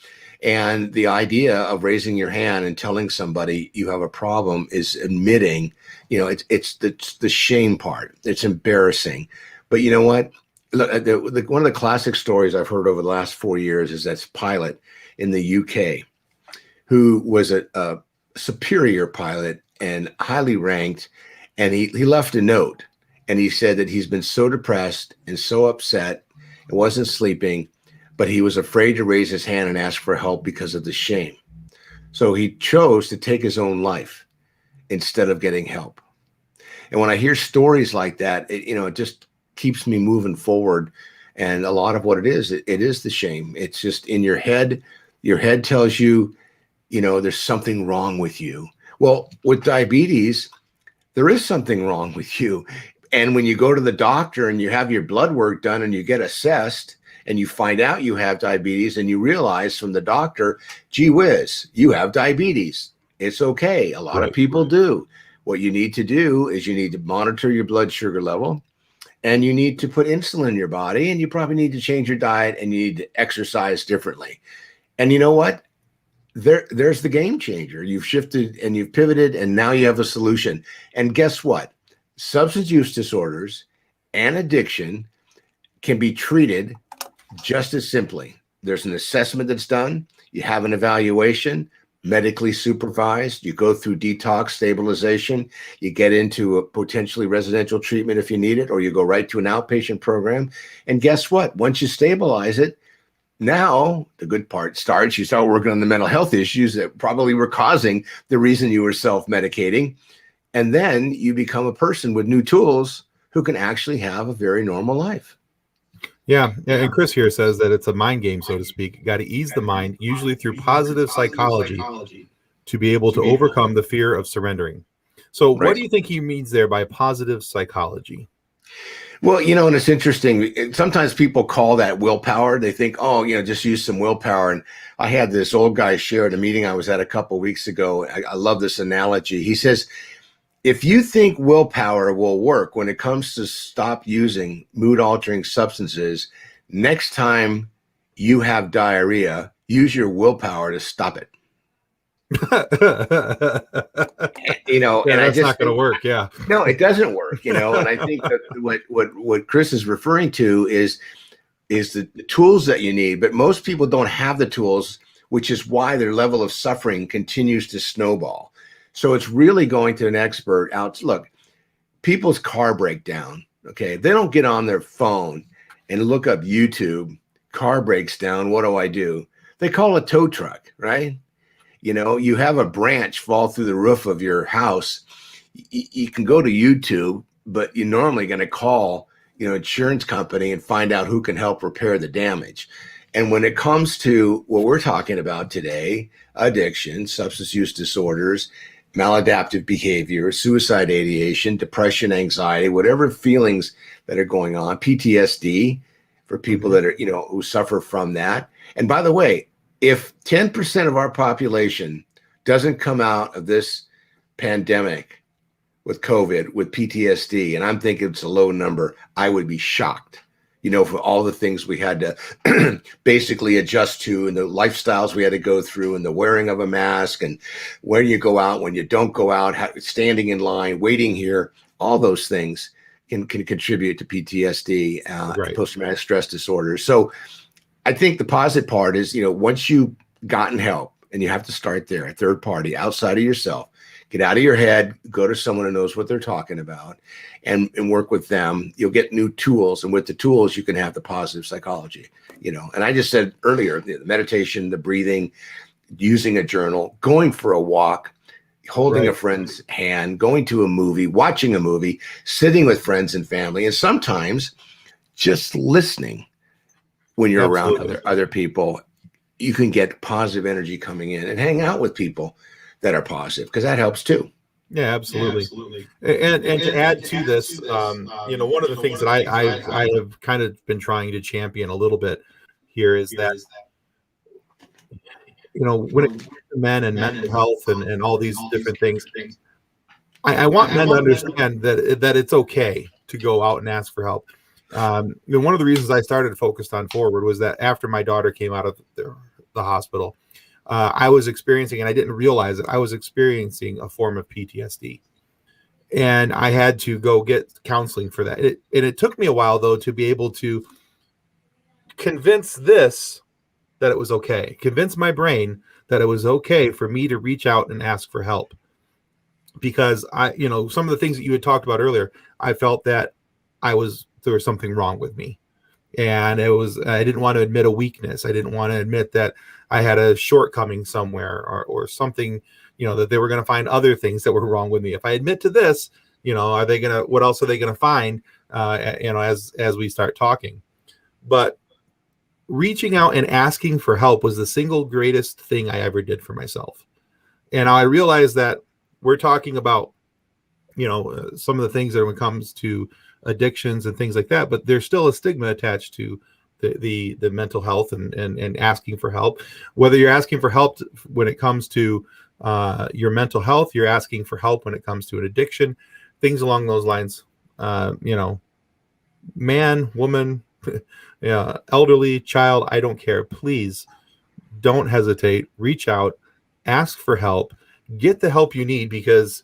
And the idea of raising your hand and telling somebody you have a problem is admitting, it's the shame part. It's embarrassing. But you know what? Look, one of the classic stories I've heard over the last 4 years is that pilot in the UK who was a superior pilot and highly ranked. And he left a note and he said that he's been so depressed and so upset and wasn't sleeping, but he was afraid to raise his hand and ask for help because of the shame. So he chose to take his own life instead of getting help. And when I hear stories like that, it just keeps me moving forward. And a lot of what it is the shame. It's just in your head. Your head tells you, there's something wrong with you. Well, with diabetes, there is something wrong with you. And when you go to the doctor and you have your blood work done and you get assessed, and you find out you have diabetes and you realize from the doctor, gee whiz, you have diabetes. It's okay. A lot of people do. What you need to do is you need to monitor your blood sugar level and you need to put insulin in your body and you probably need to change your diet and you need to exercise differently. And you know what? There's the game changer. You've shifted and you've pivoted and now you have a solution. And guess what? Substance use disorders and addiction can be treated just as simply. There's an assessment that's done. You have an evaluation, medically supervised. You go through detox stabilization. You get into a potentially residential treatment if you need it, or you go right to an outpatient program. And guess what? Once you stabilize it, now the good part starts. You start working on the mental health issues that probably were causing the reason you were self-medicating. And then you become a person with new tools who can actually have a very normal life. Yeah, and Chris here says that it's a mind game, so to speak. You got to ease the mind, usually through positive psychology, to be able to overcome the fear of surrendering. So what do you think he means there by positive psychology? Well, and it's interesting. Sometimes people call that willpower. They think, just use some willpower. And I had this old guy share at a meeting I was at a couple of weeks ago. I love this analogy. He says, if you think willpower will work when it comes to stop using mood-altering substances, next time you have diarrhea, use your willpower to stop it. And that's not going to work. Yeah, no, it doesn't work. And I think that what Chris is referring to is the tools that you need, but most people don't have the tools, which is why their level of suffering continues to snowball. So it's really going to an expert out. Look, people's car break down. Okay. They don't get on their phone and look up YouTube, car breaks down. What do? They call a tow truck, right? You have a branch fall through the roof of your house. You can go to YouTube, but you're normally going to call, insurance company and find out who can help repair the damage. And when it comes to what we're talking about today, addiction, substance use disorders, maladaptive behavior, suicide ideation, depression, anxiety, whatever feelings that are going on, PTSD for people that are, who suffer from that. And by the way, if 10% of our population doesn't come out of this pandemic with COVID, with PTSD, and I'm thinking it's a low number, I would be shocked. For all the things we had to basically adjust to and the lifestyles we had to go through and the wearing of a mask and where you go out, when you don't go out, standing in line, waiting here, all those things can contribute to PTSD, post-traumatic stress disorders. So I think the positive part is, once you've gotten help, and you have to start there, a third party outside of yourself, get out of your head, go to someone who knows what they're talking about and work with them. You'll get new tools. And with the tools, you can have the positive psychology, and I just said earlier, the meditation, the breathing, using a journal, going for a walk, holding a friend's hand, going to a movie, watching a movie, sitting with friends and family, and sometimes just listening when you're around other people you can get positive energy coming in, and hang out with people that are positive, because that helps too. Yeah, absolutely. And to add to this, one of the things that I have kind of been trying to champion a little bit here is that, when it comes to men and mental health and all these different things, I want men to understand that it's okay to go out and ask for help. One of the reasons I started Focused on Forward was that after my daughter came out of the hospital, I was experiencing, and I didn't realize it, I was experiencing a form of PTSD. And I had to go get counseling for that. And it took me a while, though, to be able to convince this that it was okay, convince my brain that it was okay for me to reach out and ask for help. Because some of the things that you had talked about earlier, I felt that there was something wrong with me. And I didn't want to admit a weakness. I didn't want to admit that I had a shortcoming somewhere or something, that they were going to find other things that were wrong with me. If I admit to this, what else are they going to find, as we start talking? But reaching out and asking for help was the single greatest thing I ever did for myself. And I realized that we're talking about, some of the things that when it comes to addictions and things like that, but there's still a stigma attached to the mental health and asking for help. Whether you're asking for help when it comes to your mental health, you're asking for help when it comes to an addiction, things along those lines. Man, woman, elderly, child, I don't care. Please don't hesitate. Reach out, ask for help, get the help you need, because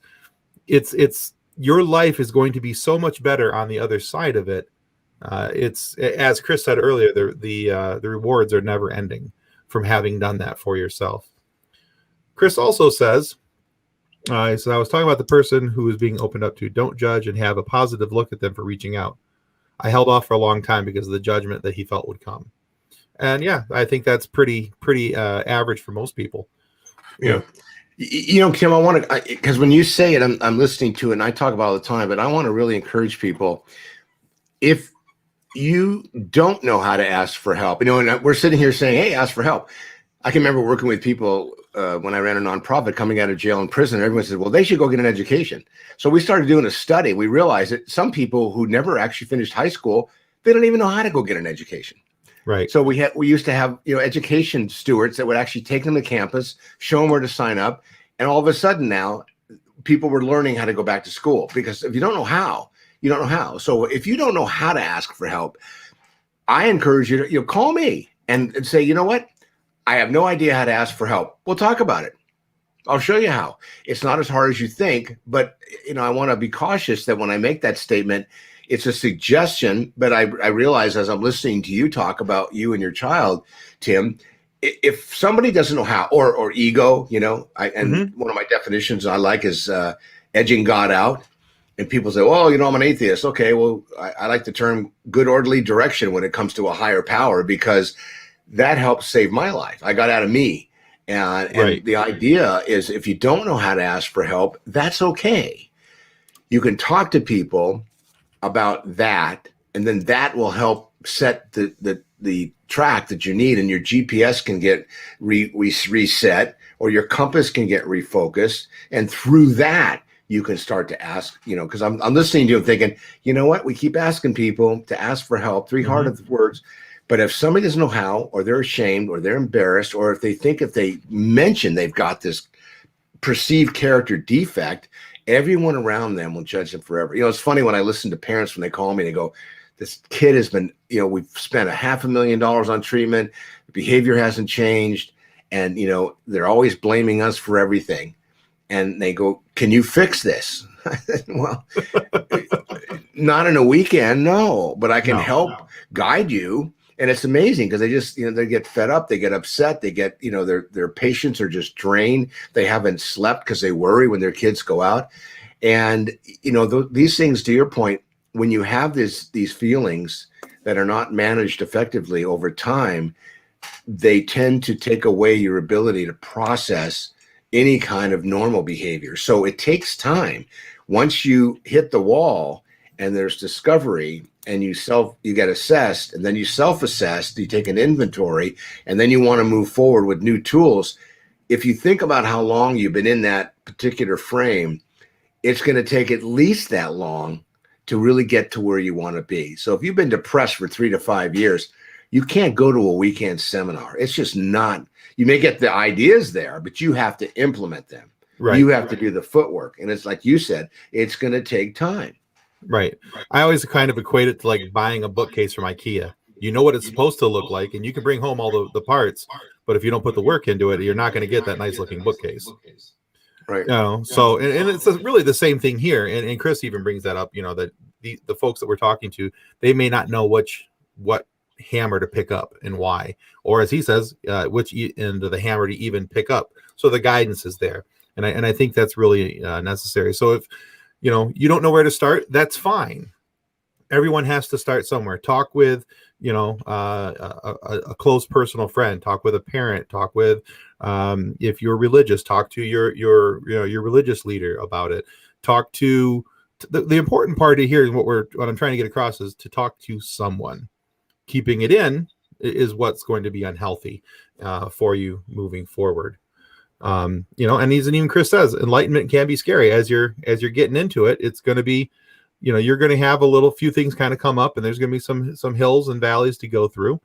it's your life is going to be so much better on the other side of it. It's, as Chris said earlier, the rewards are never ending from having done that for yourself. Chris also says, so I was talking about the person who was being opened up to. Don't judge and have a positive look at them for reaching out. I held off for a long time because of the judgment that he felt would come. And yeah, I think that's pretty average for most people. Yeah. Kim, I want to, because when you say it, I'm listening to it, and I talk about it all the time, but I want to really encourage people. If you don't know how to ask for help, and we're sitting here saying, hey, ask for help. I can remember working with people when I ran a nonprofit coming out of jail and prison. Everyone said, well, they should go get an education. So we started doing a study. We realized that some people who never actually finished high school, they don't even know how to go get an education. Right. So we used to have, education stewards that would actually take them to campus, show them where to sign up. And all of a sudden now people were learning how to go back to school, because if you don't know how, you don't know how. So if you don't know how to ask for help, I encourage you to, call me and say, you know what? I have no idea how to ask for help. We'll talk about it. I'll show you how. It's not as hard as you think, but I want to be cautious that when I make that statement, it's a suggestion. But I realize as I'm listening to you talk about you and your child, Tim, if somebody doesn't know how, or ego, one of my definitions I like is edging God out. And people say, well, I'm an atheist. Okay, well, I like the term good orderly direction when it comes to a higher power, because that helped save my life. I got out of me. And Right. The idea is, if you don't know how to ask for help, that's okay. You can talk to people about that, and then that will help set the track that you need, and your GPS can get reset, or your compass can get refocused. And through that, you can start to ask, because I'm listening to you and thinking, you know what? We keep asking people to ask for help, three hard words. But if somebody doesn't know how, or they're ashamed, or they're embarrassed, or if they think if they mention they've got this perceived character defect, everyone around them will judge them forever. It's funny when I listen to parents when they call me, they go, this kid has been, we've spent $500,000 on treatment, the behavior hasn't changed, and they're always blaming us for everything. And they go, can you fix this? Well, not in a weekend, no, but I can help guide you. And it's amazing, because they just, they get fed up, they get upset, they get, their patients are just drained. They haven't slept because they worry when their kids go out. And, these things, to your point, when you have these feelings that are not managed effectively over time, they tend to take away your ability to process any kind of normal behavior. So it takes time. Once you hit the wall and there's discovery, and you get assessed, and then you self-assessed, you take an inventory, and then you want to move forward with new tools. If you think about how long you've been in that particular frame, it's going to take at least that long to really get to where you want to be. So if you've been depressed for 3 to 5 years, you can't go to a weekend seminar. It's just not, you may get the ideas there, but you have to implement them. Right. You have to do the footwork. And it's like you said, it's going to take time. Right. I always kind of equate it to like buying a bookcase from IKEA. You know what it's supposed to look like, and you can bring home all the parts, but if you don't put the work into it, you're not going to get that nice looking bookcase. Right. You know, so and it's really the same thing here. And Chris even brings that up, you know, that the folks that we're talking to, they may not know what hammer to pick up and why, or as he says, which end of the hammer to even pick up. So the guidance is there. And I think that's really necessary. So if, you know, you don't know where to start, that's fine. Everyone has to start somewhere. Talk with, you know, a close personal friend. Talk with a parent. Talk with, if you're religious, talk to your religious leader about it. Talk to the important part of here is what I'm trying to get across is to talk to someone. Keeping it in is what's going to be unhealthy for you moving forward. You know, and even Chris says enlightenment can be scary as you're getting into it. It's going to be, you know, you're going to have few things kind of come up, and there's going to be some hills and valleys to go through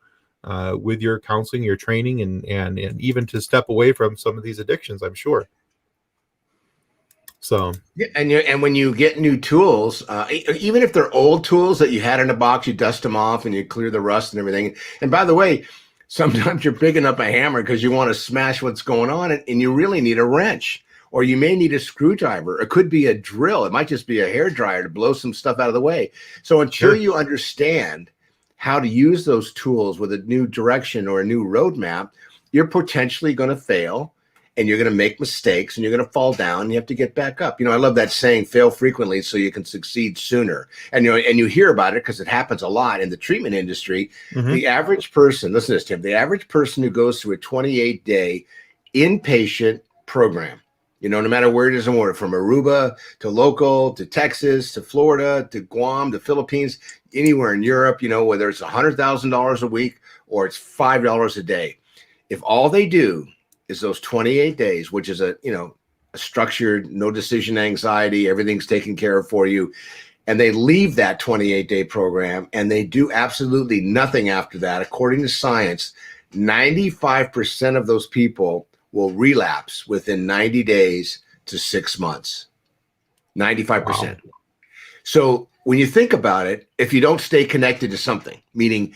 with your counseling, your training, and even to step away from some of these addictions, I'm sure. So yeah, and when you get new tools, even if they're old tools that you had in a box, you dust them off and you clear the rust and everything. And by the way, sometimes you're picking up a hammer because you want to smash what's going on, and you really need a wrench, or you may need a screwdriver. It could be a drill. It might just be a hair dryer to blow some stuff out of the way. So until you understand how to use those tools with a new direction or a new roadmap, you're potentially going to fail, and you're going to make mistakes, and you're going to fall down, and you have to get back up. You know, I love that saying, fail frequently so you can succeed sooner. And, you know, and you hear about it because it happens a lot in the treatment industry. Mm-hmm. The average person, listen to this, Tim, the average person who goes through a 28-day inpatient program, you know, no matter where it is in the world, from Aruba to local to Texas to Florida to Guam to Philippines, anywhere in Europe, you know, whether it's $100,000 a week or it's $5 a day. If all they do is those 28 days, which is a structured, no decision anxiety, everything's taken care of for you, and they leave that 28-day program and they do absolutely nothing after that, according to science, 95% of those people will relapse within 90 days to 6 months. 95%. Wow. So when you think about it, if you don't stay connected to something, meaning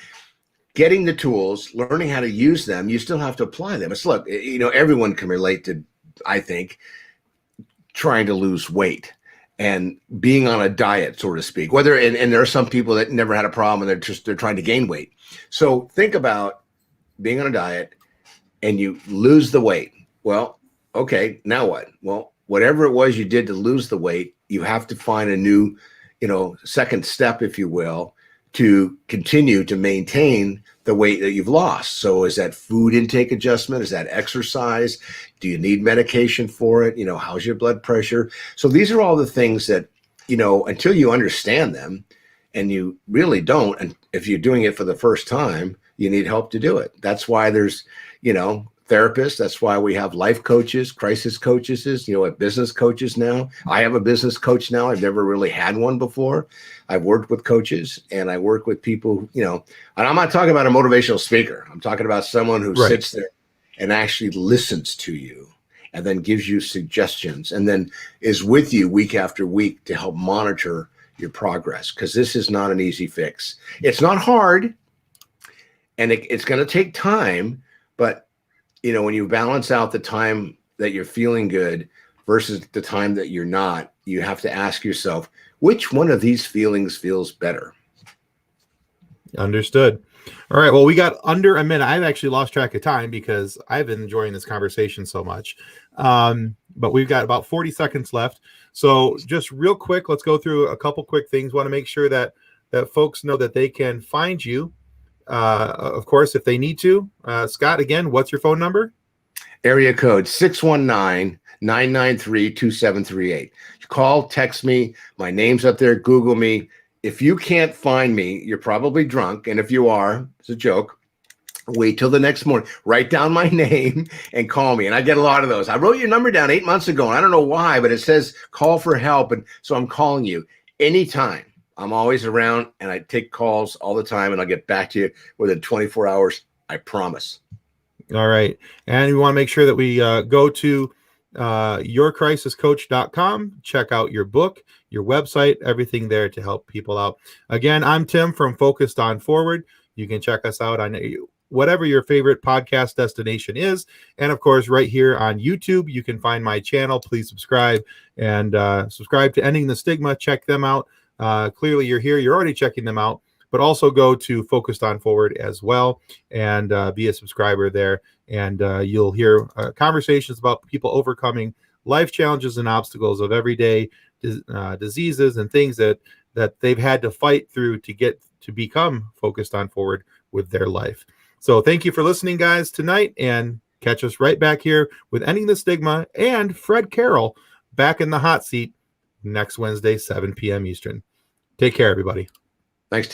getting the tools, learning how to use them, you still have to apply them. It's, look, you know, everyone can relate to, I think, trying to lose weight and being on a diet, so to speak. Whether and there are some people that never had a problem and they're trying to gain weight. So think about being on a diet and you lose the weight. Well, okay, now what? Well, whatever it was you did to lose the weight, you have to find a new, you know, second step, if you will, to continue to maintain the weight that you've lost. So is that food intake adjustment? Is that exercise? Do you need medication for it? You know, how's your blood pressure? So these are all the things that, you know, until you understand them, and you really don't, and if you're doing it for the first time, you need help to do it. That's why there's, you know, therapists. That's why we have life coaches, crisis coaches, you know, business coaches now. I have a business coach now. I've never really had one before. I've worked with coaches and I work with people, you know, and I'm not talking about a motivational speaker. I'm talking about someone who sits there and actually listens to you and then gives you suggestions and then is with you week after week to help monitor your progress. Because this is not an easy fix. It's not hard, and it's going to take time, but you know, when you balance out the time that you're feeling good versus the time that you're not, you have to ask yourself, which one of these feelings feels better? Understood. All right. Well, we got under a minute. I've actually lost track of time because I've been enjoying this conversation so much. But we've got about 40 seconds left. So just real quick, let's go through a couple quick things. Want to make sure that folks know that they can find you. Of course, if they need to. Scott, again, what's your phone number? Area code 619-993-2738. Call, text me. My name's up there. Google me. if you can't find me, you're probably drunk. And if you are, it's a joke. Wait till the next morning. Write down my name and call me. And I get a lot of those. I wrote your number down 8 months ago, and I don't know why, but it says call for help. And so I'm calling you anytime. I'm always around, and I take calls all the time, and I'll get back to you within 24 hours. I promise. All right. And we want to make sure that we go to yourcrisiscoach.com, check out your book, your website, everything there to help people out. Again, I'm Tim from Focused on Forward. You can check us out on whatever your favorite podcast destination is. And of course, right here on YouTube, you can find my channel. Please subscribe and subscribe to Ending the Stigma. Check them out. Clearly, you're here. You're already checking them out. But also go to Focused on Forward as well and be a subscriber there. And you'll hear conversations about people overcoming life challenges and obstacles of everyday diseases and things that they've had to fight through to get to become focused on forward with their life. So thank you for listening, guys, tonight, and catch us right back here with Ending the Stigma and Fredd Carroll back in the hot seat next Wednesday, 7 p.m. Eastern. Take care, everybody. Thanks.